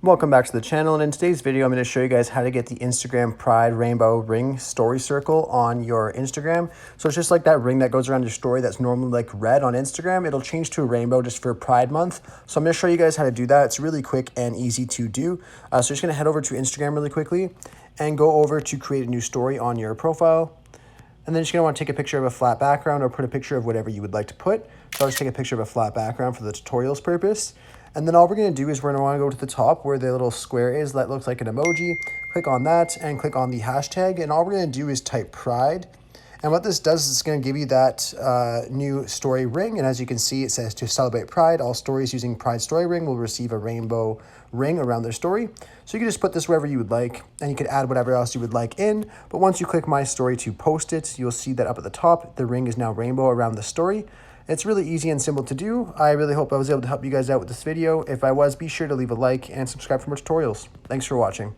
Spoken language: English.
Welcome back to the channel, and in today's video I'm going to show you guys how to get the Instagram Pride Rainbow Ring story circle on your Instagram. So it's just like that ring that goes around your story that's normally like red on Instagram. It'll change to a rainbow just for Pride Month. So I'm going to show you guys how to do that. It's really quick and easy to do. So just going to head over to Instagram really quickly and go over to create a new story on your profile. And then you're going to want to take a picture of a flat background or put a picture of whatever you would like to put. So I'll just take a picture of a flat background for the tutorial's purpose. And then all we're going to do is we're going to want to go to the top where the little square is that looks like an emoji. Click on that and click on the hashtag. And all we're going to do is type Pride. And what this does is it's going to give you that new story ring. And as you can see, it says to celebrate Pride, all stories using Pride story ring will receive a rainbow ring around their story. So you can just put this wherever you would like, and you can add whatever else you would like in. But once you click my story to post it, you'll see that up at the top, the ring is now rainbow around the story. It's really easy and simple to do. I really hope I was able to help you guys out with this video. If I was, be sure to leave a like and subscribe for more tutorials. Thanks for watching.